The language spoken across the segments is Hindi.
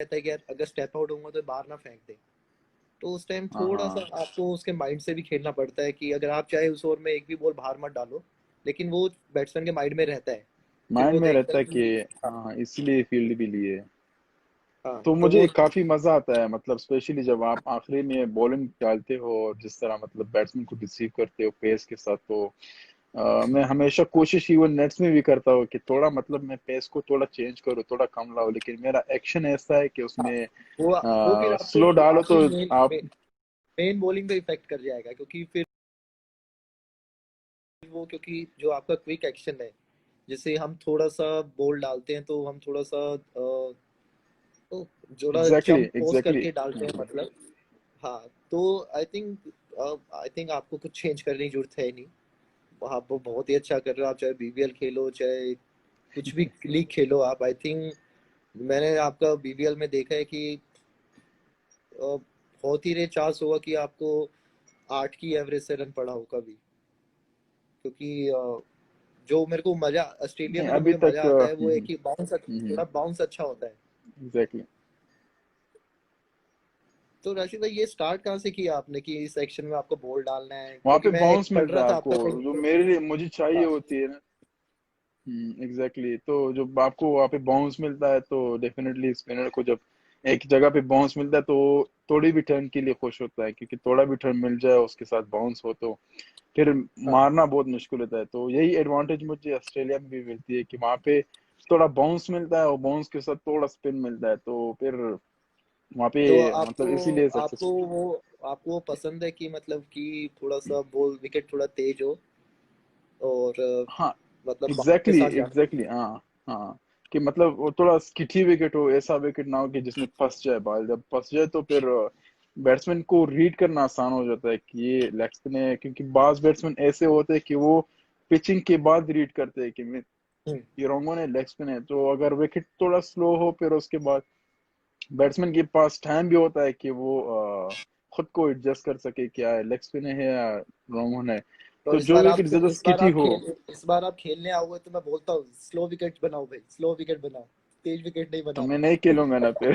रहता है कि यार अगर स्टेप आउट होऊंगा तो बाहर ना फेंक दे। तो उस टाइम हाँ थोड़ा सा हाँ, आपको उसके माइंड से भी खेलना पड़ता है कि अगर आप चाहे उस ओवर में एक भी बॉल बाहर मत डालो, लेकिन वो बैट्समैन के माइंड में रहता है। फिर माइंड वो में देखता रहता है है कि कि हाँ हाँ इसीलिए फील्ड भी लिए। हाँ, तो तो मुझे वो काफी मजा आता है, मतलब स्पेशली जब आप आखिरी में बॉलिंग डालते हो और जिस तरह मतलब बैट्समैन को रिसीव करते हो पेस के साथ, तो मैं हमेशा कोशिश इवन नेट्स में भी करता हूँ कि थोड़ा मतलब मैं पेस को थोड़ा चेंज करूँ, थोड़ा कम लाऊं, लेकिन मेरा एक्शन ऐसा है कि हाँ, उसमें वो फिर आपको स्लो डालो आपकी तो मेन आप। मेन बॉलिंग पे इफेक्ट कर जाएगा, क्योंकि फिर वो, क्योंकि जो आपका क्विक एक्शन है, जैसे हम थोड़ा सा बॉल डालते हैं तो हम थोड़ा सा तो थोड़ा एग्जैक्टली जंप पोज एग्जैक्टली। करके डालते हैं मतलब। हाँ, तो आई थिंक आपको कुछ चेंज करने की जरूरत है नहीं। आप वो बहुत ही अच्छा कर रहे हो, आप चाहे बीबीएल खेलो चाहे कुछ भी लीग खेलो आप, आई थिंक मैंने आपका बीबीएल में देखा है कि बहुत ही रेयर चांस होगा कि आपको 8 की एवरेज से रन पड़ा हो कभी। क्योंकि जो मेरे को मजा ऑस्ट्रेलिया नहीं में जो अभी मुझे मजा तक आता है वो है कि बाउंस, थोड़ा बाउंस अच्छा होता है। एग्जैक्टली। तो राशिद भाई, ये स्टार्ट कहाँ से किया आपने कि इस सेक्शन में आपको बॉल डालना है? वहां क्योंकि पे मैं एक बाउंस पढ़ मिलता रहा है था आपको, आपका जो कहीं। मेरे लिए मुझे चाहिए हाँ होती है ना। एग्जैक्टली, तो जब आपको वहाँ पे बाउंस मिलता है तो डेफिनेटली स्पिनर को जब एक जगह पे बाउंस मिलता है तो थोड़ी भी टर्न के लिए खुश होता है, क्योंकि थोड़ा भी टर्न मिल जाए उसके साथ बाउंस हो तो फिर हाँ, मारना बहुत मुश्किल होता है। तो यही एडवांटेज मुझे ऑस्ट्रेलिया में भी मिलती है कि वहाँ पे थोड़ा बाउंस मिलता है और बाउंस के साथ थोड़ा स्पिन मिलता है, तो फिर वहाँ पे तो मतलब आपको इसीलिए आपको सक्सेसफुल। वो आपको वो पसंद है कि मतलब कि थोड़ा सा बॉल विकेट थोड़ा तेज हो और हाँ मतलब बाउंस के एग्जैक्टली साथ जाना। एग्जैक्टली, हाँ हाँ। कि मतलब वो थोड़ा स्किठी विकेट हो, ऐसा विकेट ना हो कि जिसमें फंस जाए बॉल, जब फंस जाए तो फिर बैट्समैन को रीड करना आसान हो जाता है कि ये लेग स्पिन है, क्योंकि बाज बैट्समैन ऐसे होते हैं कि वो पिचिंग के बाद रीड करते हैं कि हम्म, ये रोंगो ने लेग स्पिन है, तो अगर विकेट थोड़ा स्लो हो फिर उसके बाद बैट्समैन के पास टाइम भी होता है कि वो खुद को एडजस्ट कर सके क्या है लेग स्पिन है या रोंगो है। तो तो जो विकेट ज्यादा स्किटी हो। इस बार आप खेलने आओगे तो मैं बोलता हूँ स्लो विकेट बनाओ भाई, स्लो विकेट बनाओ, तेज विकेट नहीं तो मैं बनाना। नहीं खेलूंगा ना फिर।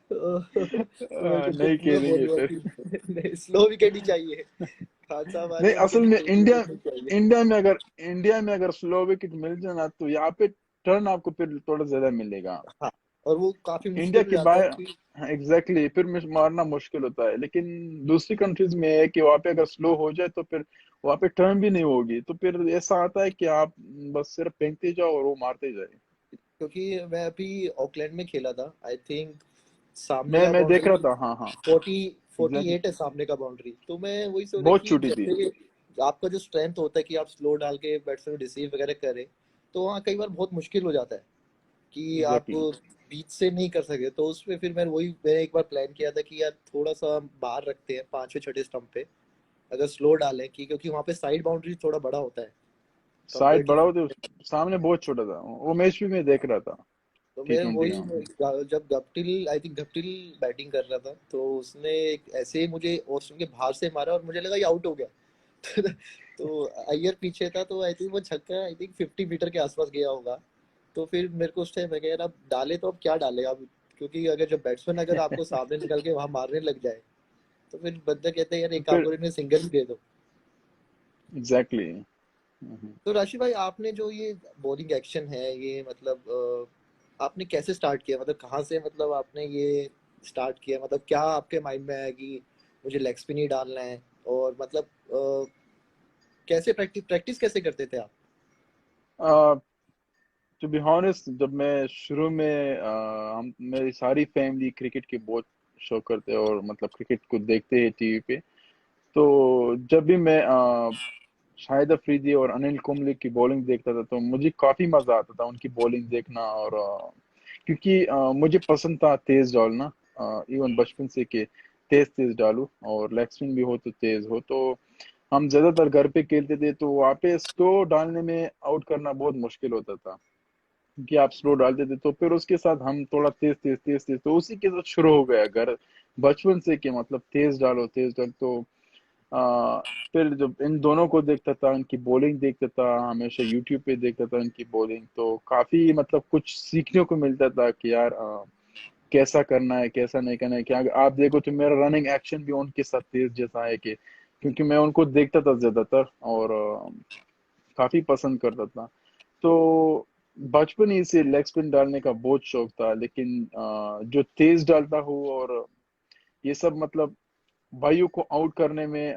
तो मेरे को फिर नहीं पूरा खेलेंगे बोलूंगा फिर। कि नहीं, स्लो विकेट ही चाहिए, खान साहब आ नहीं जाए लेकिन असल में तेज इंडिया विकेट नहीं चाहिए। इंडिया में अगर स्लो विकेट मिल जाए ना तो यहाँ पे टर्न आपको फिर थोड़ा ज्यादा मिलेगा। हाँ, और वो काफी इंडिया मुश्किल हो के जाता है बाहर कि एग्जैक्टली फिर मारना मुश्किल होता है, लेकिन दूसरी कंट्रीज में है कि वहाँ पे अगर स्लो हो जाए तो फिर वहाँ पे टर्न भी नहीं होगी, तो फिर ऐसा आता है कि आप बस सिर्फ फेंकते जाओ और वो मारते जाए। क्योंकि मैं अभी ऑकलैंड में खेला था, आई थिंक सामने का मैं देख बाउंड्री रहा था, हाँ हाँ। 48 एग्जैक्टली, है सामने का बाउंड्री। तो मैं वही सोच रहा बहुत कि छोटी थी। जैसे आपका जो स्ट्रेंथ होता है कि आप स्लो डाल के बैट्समैन को रिसीव वगैरह करें, तो वहाँ कई बार बहुत मुश्किल हो जाता है कि आप एग्जैक्टली, बीच से नहीं कर सके। तो उसमें फिर मैंने एक बार प्लान किया था कि यार थोड़ा सा बाहर रखते हैं 5वें 6ठे स्टंप पे, अगर स्लो डालें कि क्योंकि वहाँ पे साइड बाउंड्री थोड़ा बड़ा होता है साइड बड़ा कंपेरेटिव। होते सामने बहुत छोटा था, वो मैच भी मैं देख रहा था। तो टी मैं ट्वेंटी वही हाँ। जब गप्टिल बैटिंग कर रहा था तो उसने एक ऐसे ही मुझे ऑस्ट्रेलिया के बाहर से मारा और मुझे लगा ये आउट हो गया। तो अय्यर पीछे था तो आई थिंक वो छक्का आई थिंक 50 मीटर के आसपास गया होगा। तो फिर मेरे को उस टाइम मैं कह यार अब डाले तो अब क्या डाले अब, क्योंकि अगर जब बैट्समैन अगर आपको सामने निकल के वहां मारने लग जाए तो फिर बंदा कहते हैं यार एक काम फिर करो इन्हें सिंगल ही दे दो। एग्जैक्टली। तो राशि भाई, आपने जो ये बॉलिंग एक्शन है ये मतलब आपने कैसे स्टार्ट किया, मतलब कहाँ से मतलब आपने ये स्टार्ट किया, मतलब क्या आपके माइंड में आया कि मुझे लेग स्पिन ही डालना है? और मतलब कैसे प्रैक्टिस प्रैक्टिस कैसे करते थे आप? टू बी हॉनेस्ट, जब मैं शुरू में हम मेरी सारी फैमिली क्रिकेट की बहुत शौक करते हैं और मतलब क्रिकेट को देखते हैं टीवी पे। तो जब भी मैं शाहिद अफरीदी और अनिल कुंबले की बॉलिंग देखता था तो मुझे काफी मजा आता था उनकी बॉलिंग देखना, और क्योंकि मुझे पसंद था तेज डालना, इवन बचपन से कि तेज तेज डालूं और लेग स्पिन भी हो तो तेज हो। तो हम ज्यादातर घर पे खेलते थे तो वहाँ पे स्लो डालने में आउट करना बहुत मुश्किल होता था, क्योंकि आप स्लो डालते थे तो फिर उसके साथ हम थोड़ा तेज तेज तेज तेज, तो उसी के साथ शुरू हो गया घर बचपन से कि मतलब तेज डालो तेज डालो। तो फिर जब इन दोनों को देखता था, इनकी बॉलिंग देखता था, हमेशा यूट्यूब पे देखता था इनकी बॉलिंग, तो काफी मतलब कुछ सीखने को मिलता था कि यार कैसा करना है कैसा नहीं करना है। क्या आप देखो तो मेरा रनिंग एक्शन भी उनके साथ तेज जैसा है, कि क्योंकि मैं उनको देखता था ज्यादातर और काफी पसंद करता था। तो बचपन ही से लेग स्पिन डालने का बहुत शौक था, लेकिन जो तेज डालता हूँ और ये सब मतलब भाइयों को आउट करने में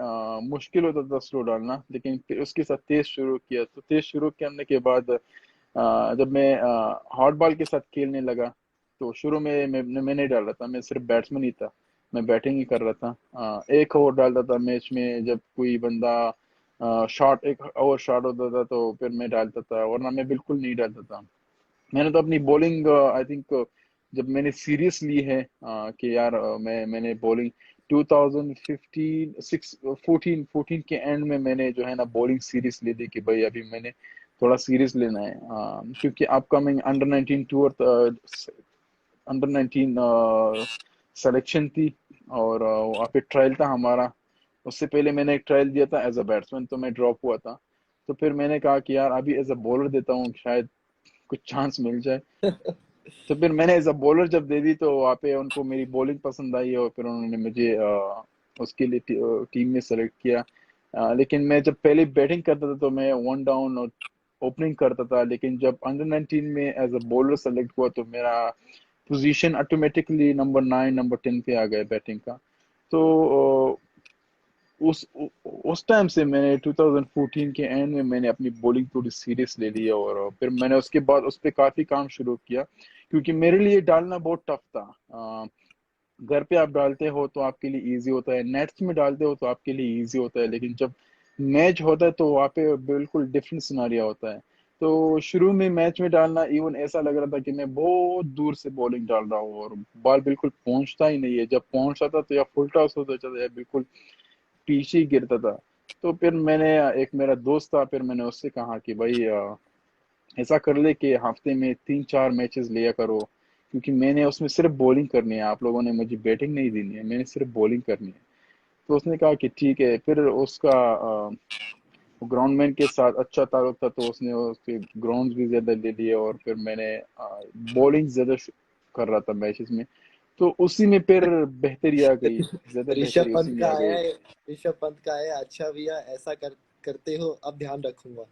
मुश्किल होता था स्लो डालना, लेकिन फिर उसके साथ तेज शुरू किया। तो तेज शुरू करने के बाद जब मैं हॉट बॉल के साथ खेलने लगा, तो शुरू में मैं नहीं डाल रहा था, मैं सिर्फ बैट्समैन ही था, मैं बैटिंग ही कर रहा था। एक ओवर डालता था मैच में, जब कोई बंदा शॉट एक ओवर शॉट होता था तो फिर मैं डालता था, वरना मैं बिल्कुल नहीं डालता था। मैंने तो अपनी बॉलिंग आई थिंक जब मैंने सीरियस ली है कि यार मैंने बॉलिंग 2015 6 14 14 के एंड में मैंने जो है ना बॉलिंग सीरीज ले ली, कि भाई अभी मैंने थोड़ा सीरियस लेना है। क्योंकि upcoming under 19 tour, under 19 selection थी, और वहाँ पे ट्रायल था हमारा। उससे पहले मैंने एक ट्रायल दिया था एज अ बैट्समैन, तो मैं ड्रॉप हुआ था। तो फिर मैंने कहा कि यार अभी एज अ बॉलर देता हूँ, शायद कुछ चांस मिल जाए। तो फिर मैंने एज अ बॉलर जब दे दी, तो वहाँ पे उनको मेरी बॉलिंग पसंद आई और फिर उन्होंने मुझे उसके लिए टीम में सेलेक्ट किया। लेकिन मैं जब पहले बैटिंग करता था तो मैं वन डाउन और ओपनिंग करता था, लेकिन जब अंडर 19 में एज अ बॉलर सेलेक्ट हुआ तो मेरा पोजीशन ऑटोमेटिकली नंबर 9 नंबर 10 पे आ गया बैटिंग का। तो उस उस टाइम से मैंने 2014 के एंड में मैंने अपनी बॉलिंग थोड़ी सीरियस ले ली, और फिर मैंने उसके बाद उस पर काफी काम शुरू किया, क्योंकि मेरे लिए डालना बहुत टफ था। घर पे आप डालते हो तो आपके लिए इजी होता है, नेट्स में डालते हो तो आपके लिए इजी होता है, लेकिन जब मैच होता है तो वहाँ पे बिल्कुल डिफरेंट सिनारिया होता है। तो शुरू में मैच में डालना इवन ऐसा लग रहा था कि मैं बहुत दूर से बॉलिंग डाल रहा हूँ और बॉल बिल्कुल पहुंचता ही नहीं है, जब पहुंचता था तो या फुल टॉस होता था या बिल्कुल पीछे ही गिरता था। तो फिर मैंने एक मेरा दोस्त था, फिर मैंने उससे कहा कि भाई ऐसा कर ले कि हफ्ते में 3 4 मैचेस लिया करो, क्योंकि मैंने उसमें सिर्फ बॉलिंग करनी है, आप लोगों ने मुझे बैटिंग नहीं देनी है, मैंने सिर्फ बॉलिंग करनी है। तो उसने कहा कि ठीक है। फिर उसका ग्राउंडमैन के साथ अच्छा ताल्लुक था, तो उसने उसके ग्राउंड भी ज्यादा ले लिए, और फिर मैंने बॉलिंग ज्यादा कर रहा था मैचेस में, तो उसी में फिर बेहतरी आ गई, ज्यादा ऋषभ बेहतरी पंत उसी में का आ आया गई। है। ऋषभ पंत का आया, अच्छा भैया ऐसा करते हो, अब ध्यान रखूंगा।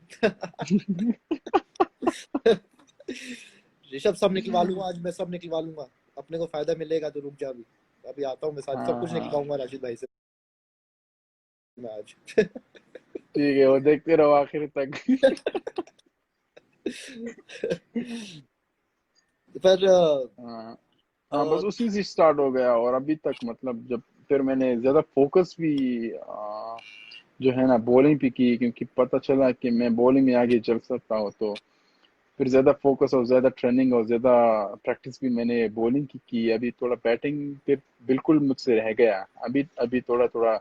ऋषभ सब निकलवा लूंगा आज, मैं सब निकलवा लूंगा। अपने को फायदा मिलेगा तो रुक जा अभी। अभी आता हूँ मैं, साथ सब हाँ कुछ हाँ, निकलवाऊंगा राशिद भाई से मैं आज। ठीक है, वो देखते रहो आखिर तक। पर हाँ हाँ, अ, बस उसी से स्टार्ट हो गया, और अभी तक मतलब जब फिर मैंने ज्यादा फोकस भी जो है ना बॉलिंग पे की, क्योंकि पता चला कि मैं बॉलिंग में आगे चल सकता हूँ, तो फिर ज्यादा फोकस और ज्यादा ट्रेनिंग और ज्यादा प्रैक्टिस भी मैंने बॉलिंग की। अभी थोड़ा बैटिंग पे बिल्कुल मुझसे रह गया, अभी अभी थोड़ा थोड़ा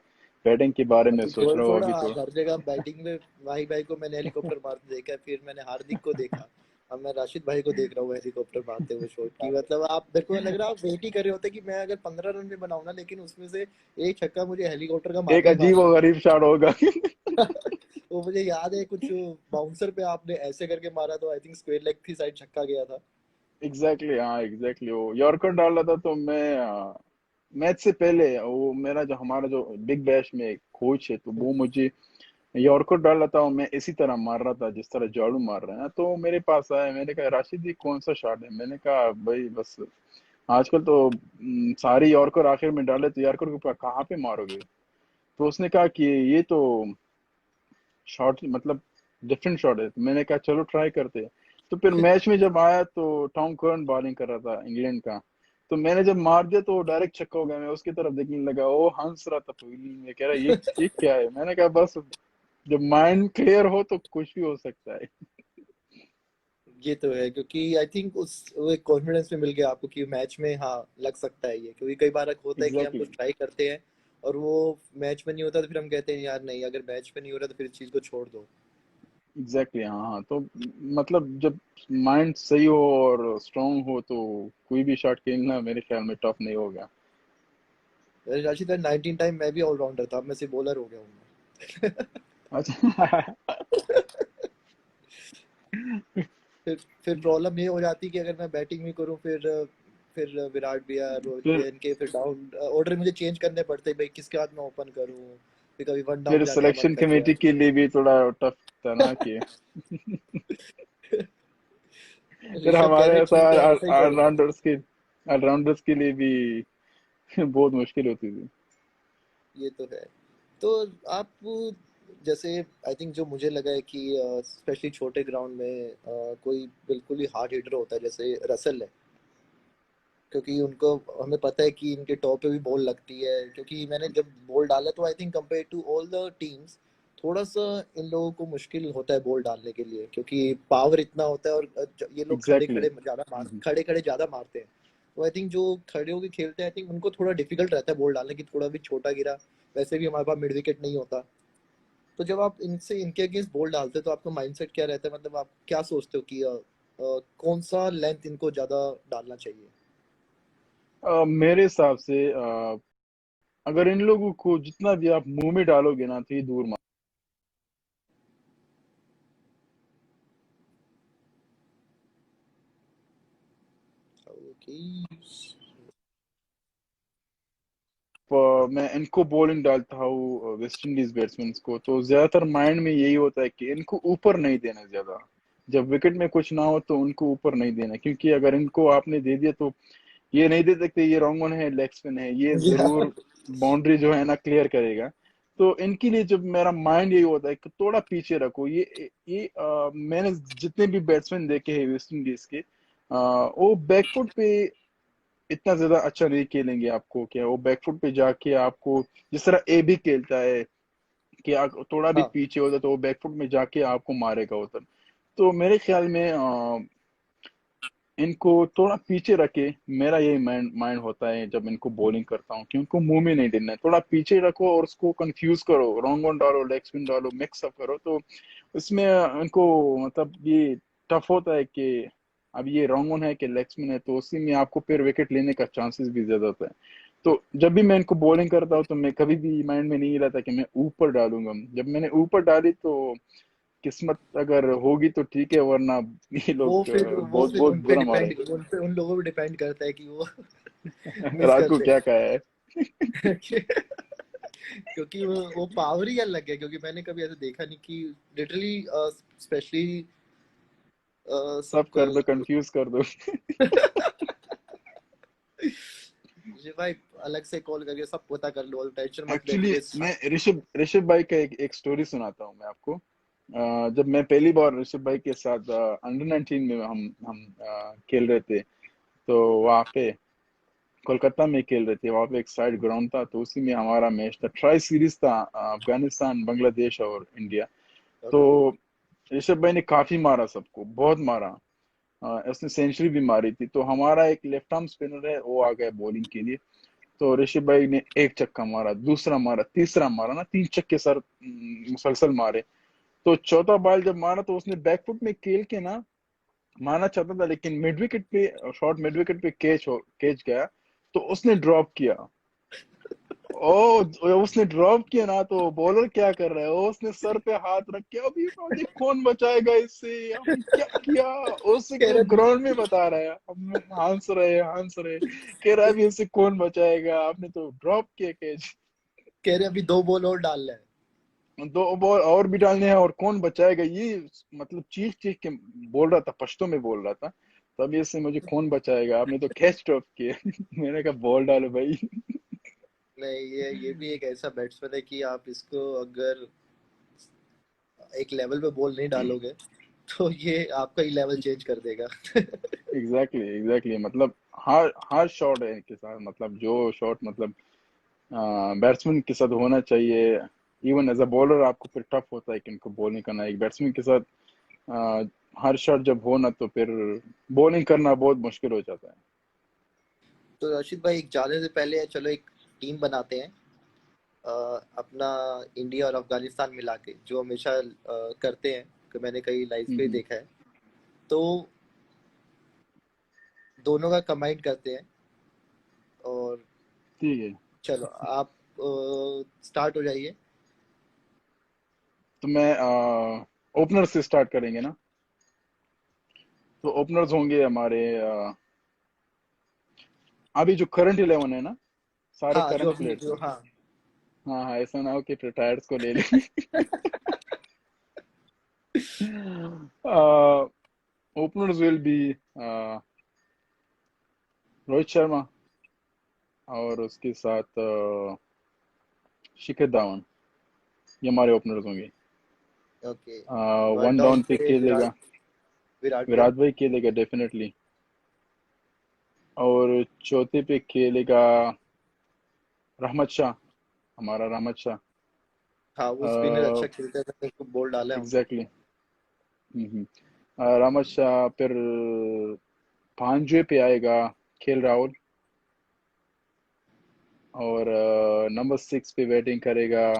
बैटिंग के बारे में अभी सोच थोड़ा रहा हूँ थोड़ा अभी थोड़ा। हर जगह बैटिंग में। भाई भाई को मैंने हेलीकॉप्टर मारते देखा है, फिर मैंने हार्दिक को देखा। अब मैं राशिद भाई को देख रहा हूँ हेलीकॉप्टर मारते हुए शॉट की। मतलब आप, मेरे को लग रहा है आप वेट ही कर रहे होते कि मैं अगर 15 रन भी बनाऊं ना, लेकिन उसमें से एक छक्का मुझे हेलीकॉप्टर का एक मारना ही अजीब मारना और गरीब शॉट होगा। है। वो मुझे याद है कुछ बाउंसर पे आपने ऐसे करके मारा, तो आई थिंक स्क्वायर लेग थी साइड, छक्का गया था। एग्जैक्टली हाँ, एग्जैक्टली वो यॉर्कर डाला था, तो मैं मैच से पहले वो मेरा जो हमारा जो बिग बैश में कोच है, तो वो मुझे यॉर्कर डाल रहा था और मैं इसी तरह मार रहा था जिस तरह झाड़ू मार रहे हैं ना। तो मेरे पास आया, मैंने कहा राशिद जी कौन सा शॉट है, मैंने कहा भाई बस आजकल तो सारे यॉर्कर आखिर में डाले, तो यॉर्कर के ऊपर कहाँ पे मारोगे। तो उसने कहा कि ये तो शॉट मतलब डिफरेंट शॉट है, तो मैंने कहा चलो ट्राई करते हैं। तो फिर मैच में जब आया तो टॉम कर्न बॉलिंग कर रहा था इंग्लैंड का, तो मैंने जब मार दिया तो डायरेक्ट छक्का हो गया। मैं उसकी तरफ देखने लगा, वो हंस रहा था फील्डिंग में, कह रहा ये क्या है। मैंने कहा बस जब माइंड क्लियर हो तो कुछ भी हो सकता है। ये तो है, क्योंकि आई थिंक उस वो एक कॉन्फिडेंस में मिल गया आपको कि मैच में हाँ लग सकता है ये। क्योंकि कई बार होता है कि हम एग्जैक्टली कुछ ट्राई करते हैं और वो मैच में नहीं होता, तो फिर हम कहते हैं यार नहीं, अगर मैच में नहीं हो रहा तो फिर इस चीज को छोड़ दो। एग्जैक्टली हाँ हाँ, तो मतलब जब माइंड सही हो और स्ट्रांग हो तो कोई भी शॉट खेलना मेरे ख्याल में टफ नहीं होगा। राशिद भाई 19 टाइम मैं भी ऑलराउंडर था, अब मैं सिर्फ बॉलर हो गया हूँ मैं। अच्छा। फिर प्रॉब्लम ये हो जाती कि अगर मैं बैटिंग भी करूँ, फिर विराट भैया, रोहित फिर भैया, इनके फिर डाउन ऑर्डर मुझे चेंज करने पड़ते, भाई किसके हाथ में ओपन करूँ, फिर कभी वन डाउन फिर जाने का मन सिलेक्शन कर गया। कमेटी के लिए भी थोड़ा टफ था ना कि फिर ऋषभ कह हमारे रहे ऐसा ठीक है ऐसा ही करूंगा। ऑलराउंडर्स के लिए भी बहुत मुश्किल होती थी। ये तो है। तो आप जैसे आई थिंक जो मुझे लगा है कि स्पेशली छोटे ग्राउंड में कोई बिल्कुल ही हार्ड हिटर होता है जैसे रसल है, क्योंकि उनको हमें पता है कि इनके टॉप पे भी बॉल लगती है, क्योंकि मैंने जब बॉल डाला तो I think compare to all the teams थोड़ा सा इन लोगों को मुश्किल होता है बॉल डालने के लिए, क्योंकि पावर इतना होता है, और ये लोग एग्जैक्टली। खड़े खड़े ज्यादा मारते हैं। तो आई थिंक जो खड़े होके खेलते हैं आई थिंक उनको थोड़ा डिफिकल्ट रहता है बॉल डालने की, थोड़ा भी छोटा गिरा, वैसे भी हमारे पास मिड विकेट नहीं होता। तो जब आप इनके अगेंस्ट बॉल डालते हो तो आपका माइंडसेट क्या रहता है, मतलब आप क्या सोचते हो कि कौन सा लेंथ इनको ज्यादा डालना चाहिए? मेरे हिसाब से अगर इन लोगों को जितना भी आप मुंह में डालोगे ना तो ये दूर मार। ओके। मैं इनको बॉलिंग डालता हूँ वेस्ट इंडीज बैट्समैन को, तो ज्यादातर माइंड में यही होता है कि इनको ऊपर नहीं देना ज्यादा। जब विकेट में कुछ ना हो तो उनको ऊपर नहीं देना, क्योंकि अगर इनको आपने दे दिया तो ये नहीं दे सकते ये रॉन्ग ऑन है, लेग स्पिन है, ये जरूर बाउंड्री जो है ना क्लियर करेगा। तो इनके लिए जब मेरा माइंड यही होता है कि थोड़ा पीछे रखो ये मैंने जितने भी बैट्समैन देखे हैं वेस्ट इंडीज के, वो बैकफुट पे इतना ज्यादा अच्छा नहीं खेलेंगे आपको, क्या वो बैकफुट पे जाके आपको जिस तरह ए भी खेलता है कि आप थोड़ा भी हाँ। पीछे होता तो वो बैकफुट में जाके आपको मारेगा उधर। तो मेरे ख्याल में इनको थोड़ा पीछे रखे, मेरा यही माइंड माइंड होता है जब इनको बॉलिंग करता हूँ कि उनको मुंह में नहीं देना है, थोड़ा पीछे रखो और उसको कंफ्यूज करो, रॉन्ग ऑन डालो, लेग स्पिन डालो, मिक्स अप करो। तो इसमें इनको मतलब ये टफ होता है कि अब ये रॉन्ग ऑन है कि लेग स्पिन है, तो उसी में आपको फिर विकेट लेने का चांसेस भी ज्यादा होता है। तो जब भी मैं इनको बॉलिंग करता हूँ तो मैं कभी भी माइंड में नहीं रहता कि मैं ऊपर डालूंगा। जब मैंने ऊपर डाली तो किस्मत अगर होगी तो ठीक है, वरना ये लोग वो बहुत फिर बहुत उन पे बुरा मारे। डिपेंड उन लोगों पे डिपेंड करता है कि वो मिस रात को करते क्या खाया है। हैं। क्योंकि वो पावर ही अलग है, क्योंकि मैंने कभी ऐसे देखा नहीं कि लिटरली स्पेशली सब सब कर दो, कंफ्यूज कर दो। जी भाई, अलग से कॉल करके सब पता कर लो, टेंशन मत ले एक्चुअली मुझे। मैं ऋषभ ऋषभ भाई का एक स्टोरी सुनाता हूँ मैं आपको। जब मैं पहली बार ऋषभ भाई के साथ अंडर 19 में हम खेल रहे थे, तो वहाँ पे कोलकाता में खेल रहे थे, वहाँ पे एक साइड ग्राउंड था, तो उसी में हमारा मैच था, ट्राई सीरीज था, अफगानिस्तान, बांग्लादेश और इंडिया। तो ओके। ऋषभ भाई ने काफी मारा, सबको बहुत मारा। उसने सेंचुरी भी मारी थी। तो हमारा एक लेफ्ट आर्म स्पिनर है, वो आ गया बॉलिंग के लिए। तो ऋषभ भाई ने एक छक्का मारा, दूसरा मारा, तीसरा मारा ना, 3 छक्के सर मुसलसल मारे। तो चौथा बॉल जब मारा तो उसने बैकफुट में खेल के ना मारना चाहता था, लेकिन मिड विकेट पे, शॉर्ट मिड विकेट पे कैच गया, तो उसने ड्रॉप किया। ओ उसने ड्रॉप किया ना, तो बॉलर क्या कर रहा है, वो उसने सर पे हाथ रख के अभी मुझे कौन बचाएगा इससे, हमने क्या किया, उससे कह वो रहे ग्राउंड में बता रहा है, हम हंस रहे, कह रहा है अभी इससे कौन बचाएगा, आपने तो ड्रॉप किया कैच। अभी 2 बॉल और डालना है। दो बॉल और भी डालने हैं और कौन बचाएगा ये, मतलब चीख चीख के बोल रहा था, पश्तो में बोल रहा था। तब इससे मुझे कौन बचाएगा, आपने तो कैच ड्रॉप किया। मैंने कहा बॉल डालो भाई। नहीं, ये भी एक ऐसा बैट्समैन है कि आप इसको अगर एक लेवल पे बॉल नहीं डालोगे तो ये आपका ही लेवल चेंज कर देगा। एग्जैक्टली मतलब हर हर शॉट है के साथ, मतलब जो शॉट मतलब बैट्समैन के साथ होना चाहिए। इवन एज अ बॉलर आपको फिर टफ होता है कि इनको बॉलिंग करना, एक बैट्समैन के साथ अ, हर शॉट जब हो ना तो फिर बॉलिंग करना बहुत मुश्किल हो जाता है। तो रशीद भाई, एक जाने से पहले चलो एक टीम बनाते हैं, अपना इंडिया और अफगानिस्तान मिला के, जो हमेशा करते हैं, कि मैंने कई लाइव पे हम्म। देखा है। तो दोनों का कंबाइन करते हैं, और ठीक है। चलो आप स्टार्ट हो जाइए। तो मैं ओपनर से स्टार्ट करेंगे ना। तो ओपनर्स होंगे हमारे अभी जो करंट 11 है ना, सारे हाँ जो करंट अभी प्लेयर्स जो हैं। हाँ। हाँ हाँ, ऐसा ना हो कि रिटायर्स को ले लें। Openers will be Rohit Sharma, और उसके साथ शिखर धवन। ये हमारे ओपनर्स होंगे। Okay. One one down down पे पे खेलेगा विराट भाई। विराट भाई, खेलेगा डेफिनेटली। और चौथे पे खेलेगा रहमत शाह, हमारा रहमत शाह। हाँ वो स्पिनर अच्छा खेलता है, मैंने उसको बोल डाला है उनको। एग्जैक्टली। रहमत शाह, फिर पांचवे पे आएगा केएल राहुल। और नंबर 6 पे बैटिंग करेगा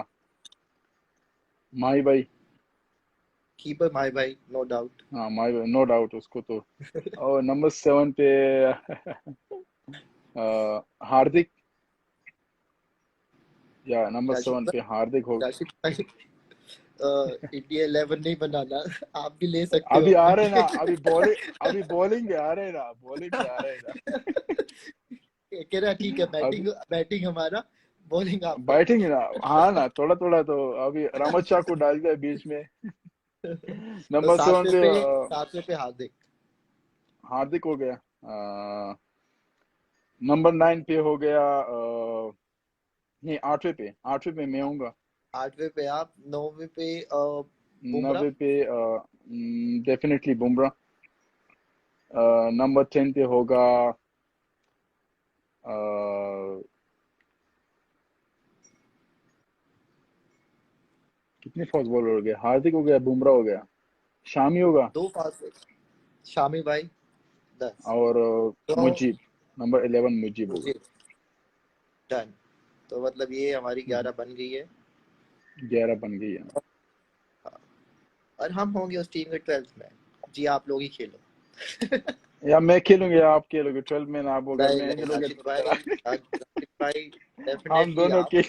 माही भाई। कीपर माई भाई नो डाउट। हाँ माही भाई, नो डाउट उसको तो। और नंबर 7 पे हार्दिक, या नंबर राशिद 7 पे भाई। हार्दिक हो। राशिद भाई इंडिया 11 नहीं बनाना। आप भी ले सकते हो अभी आ अपने रहे ना, पे। अभी बॉलिंग आ रहे ना, बॉलिंग आ रहे ना। कह रहा ठीक है, अभी बैटिंग बैटिंग हमारा, बॉलिंग आपका। बैटिंग ना, हाँ ना, थोड़ा थोड़ा तो। अभी रहमत शाह को डाल दिया बीच में। तो नंबर 7 पे सातवें पे हार्दिक। हार्दिक हो गया। नंबर 9 पे हो गया नहीं, आठवें पे मैं हूँगा। आठवें पे आप, नौवें पे बुमराह। 9वें पे डेफिनेटली बुमराह। नंबर 10 पे होगा अ, कितने फास्ट बॉलर हो गए? हार्दिक हो गया, बुमराह हो गया, शामी होगा, दो फास्ट। शामी भाई 10। और तो मुजीब। नंबर 11 मुजीब होगा। मुझे डन। तो मतलब ये हमारी 11 बन गई है। 11 बन गई है। और हम होंगे उस टीम के 12th में। जी आप लोग ही खेलो। या मैं खेलूंगा या आप खेलोगे 12 में ना, आप वो घर नहीं में नहीं नहीं मिलोगे राशिद तो भाई, बेचारा। राशिद भाई हम डेफिनेटली दोनों आप। के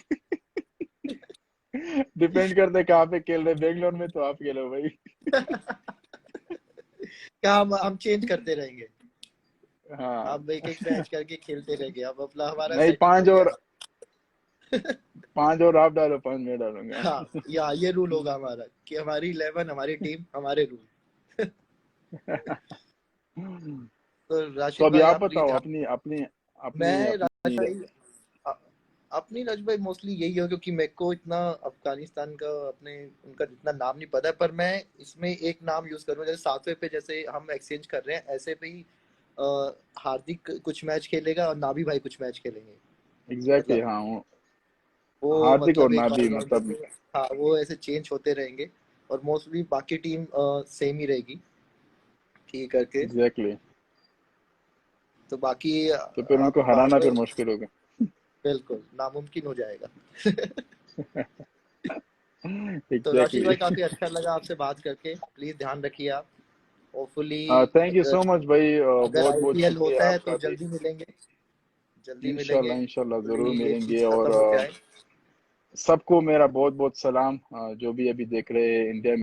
डिपेंड करते हैं कहाँ पे खेल रहे, बेंगलोर में तो आप खेलो भाई। क्या हम चेंज करते रहेंगे। हाँ। हम एक एक मैच करके खेलते रहेंगे, अब अपना हमारा नहीं, सेटिंग हो गया। 5 और आप डालो, 5 मैं डालूंगा। हाँ या ये रूल होगा हमारा कि हमारी 11 हमारी टीम हमारे रूल। तो तो राशिद अभी भाई आप आप प्लीज बताओ ध्यान। अपनी अपनी अपनी मैं राशिद अपनी भाई अ- अपनी राशिद भाई मोस्टली यही हो, क्योंकि मेरे को इतना अफगानिस्तान का अपने उनका जितना नाम नहीं पता है, पर मैं इसमें एक नाम यूज करूंगा, जैसे सातवें पे जैसे हम एक्सचेंज कर रहे हैं ऐसे पे ही हार्दिक कुछ मैच खेलेगा और नाभी भाई कुछ मैच खेलेंगे। एग्जैक्टली, मतलब हाँ वो हार्दिक और मतलब एक नाबी ऑलराउंडर मतलब। पे। हाँ वो ऐसे चेंज होते रहेंगे। और मोस्टली बाकी टीम सेम ही रहेगी, ठीक करके। एग्जैक्टली, तो बाकी तो फिर आप उनको मान हराना लो, फिर मुश्किल होगा। बिल्कुल नामुमकिन हो जाएगा। तो राशिद एग्जैक्टली। भाई काफी अच्छा लगा आपसे बात करके, प्लीज ध्यान रखिए आप। होपफुली थैंक यू सो अगर मच भाई, अगर बहुत बहुत आईपीएल शुक्रिया होता है तो आपका भी। जल्दी मिलेंगे, जल्दी मिलेंगे। इंशाल्लाह इंशाल्लाह होपफुली जरूर ये मिलेंगे। चीज और खत्म हो जाए। सबको मेरा बहुत बहुत सलाम, जो भी अभी देख रहे हैं इंडिया